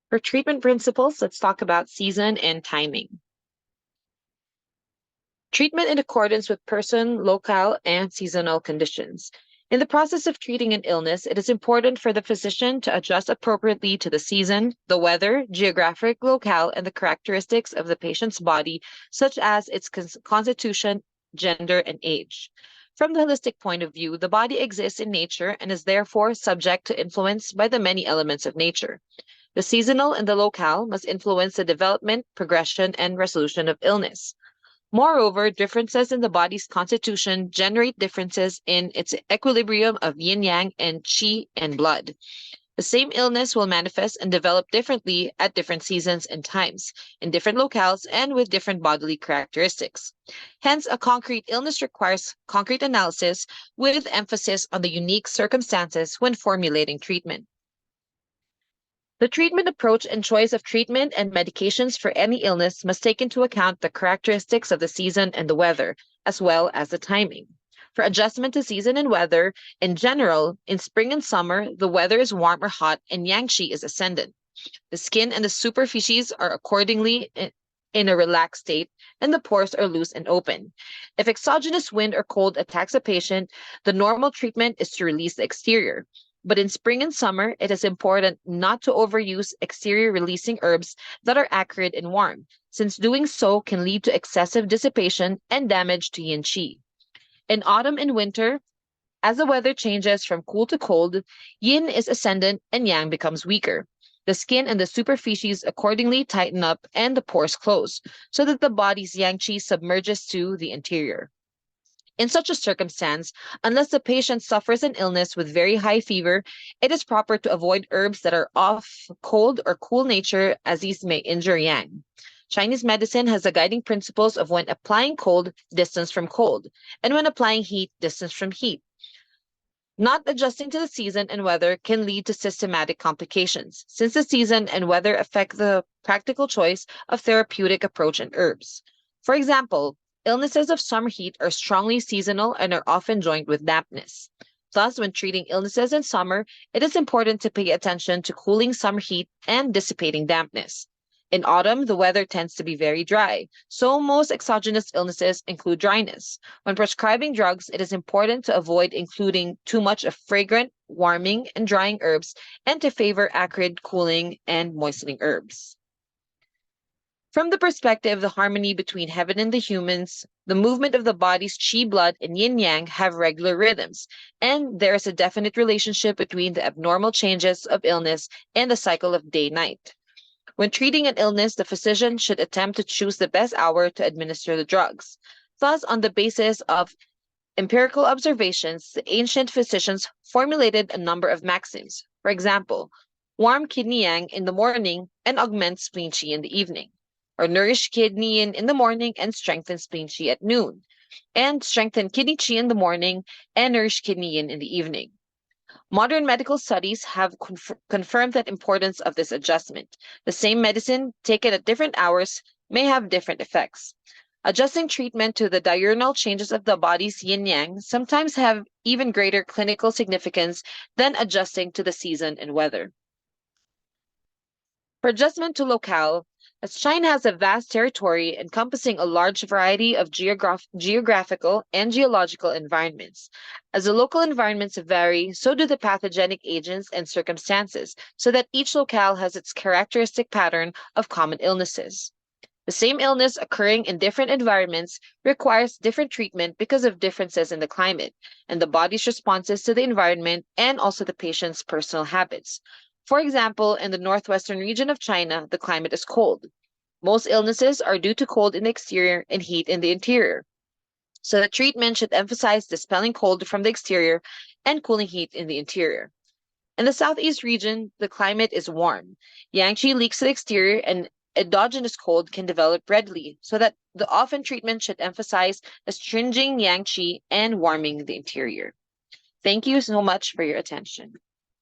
For treatment principles, let's talk about season and timing. Treatment in accordance with person, locale, and seasonal conditions. In the process of treating an illness, it is important for the physician to adjust appropriately to the season, the weather, geographic locale, and the characteristics of the patient's body, such as its constitution, gender, and age. From the holistic point of view, the body exists in nature and is therefore subject to influence by the many elements of nature. The seasonal and the locale must influence the development, progression, and resolution of illness. Moreover, differences in the body's constitution generate differences in its equilibrium of yin yang and qi and blood. The same illness will manifest and develop differently at different seasons and times, in different locales, and with different bodily characteristics. Hence, a concrete illness requires concrete analysis with emphasis on the unique circumstances when formulating treatment. The treatment approach and choice of treatment and medications for any illness must take into account the characteristics of the season and the weather, as well as the timing. For adjustment to season and weather, in general, in spring and summer, the weather is warm or hot and yang qi is ascendant. The skin and the superficies are accordingly in a relaxed state, and the pores are loose and open. If exogenous wind or cold attacks a patient, the normal treatment is to release the exterior. But in spring and summer, it is important not to overuse exterior releasing herbs that are acrid and warm, since doing so can lead to excessive dissipation and damage to yin qi. In autumn and winter, as the weather changes from cool to cold, yin is ascendant and yang becomes weaker. The skin and the superficies accordingly tighten up and the pores close, so that the body's yang qi submerges to the interior. In such a circumstance, unless the patient suffers an illness with very high fever, it is proper to avoid herbs that are of cold or cool nature, as these may injure yang. Chinese medicine has the guiding principles of when applying cold, distance from cold, and when applying heat, distance from heat. Not adjusting to the season and weather can lead to systematic complications, since the season and weather affect the practical choice of therapeutic approach and herbs. For example, illnesses of summer heat are strongly seasonal and are often joined with dampness. Thus, when treating illnesses in summer, it is important to pay attention to cooling summer heat and dissipating dampness. In autumn, the weather tends to be very dry, so most exogenous illnesses include dryness. When prescribing drugs, it is important to avoid including too much of fragrant, warming, and drying herbs, and to favor acrid, cooling, and moistening herbs. From the perspective of the harmony between heaven and the humans, the movement of the body's qi, blood, and yin-yang have regular rhythms, and there is a definite relationship between the abnormal changes of illness and the cycle of day-night. When treating an illness, the physician should attempt to choose the best hour to administer the drugs. Thus, on the basis of empirical observations, the ancient physicians formulated a number of maxims. For example, warm kidney yang in the morning and augment spleen qi in the evening, or nourish kidney yin in the morning and strengthen spleen qi at noon, and strengthen kidney qi in the morning and nourish kidney yin in the evening. Modern medical studies have confirmed that importance of this adjustment. The same medicine taken at different hours may have different effects. Adjusting treatment to the diurnal changes of the body's yin-yang sometimes have even greater clinical significance than adjusting to the season and weather. For adjustment to locale, as China has a vast territory encompassing a large variety of geographical and geological environments. As the local environments vary, so do the pathogenic agents and circumstances, so that each locale has its characteristic pattern of common illnesses. The same illness occurring in different environments requires different treatment because of differences in the climate and the body's responses to the environment and also the patient's personal habits. For example, in the northwestern region of China, the climate is cold. Most illnesses are due to cold in the exterior and heat in the interior. So the treatment should emphasize dispelling cold from the exterior and cooling heat in the interior. In the southeast region, the climate is warm. Yang qi leaks to the exterior and endogenous cold can develop readily, so that the often treatment should emphasize astringing yang qi and warming the interior. Thank you so much for your attention.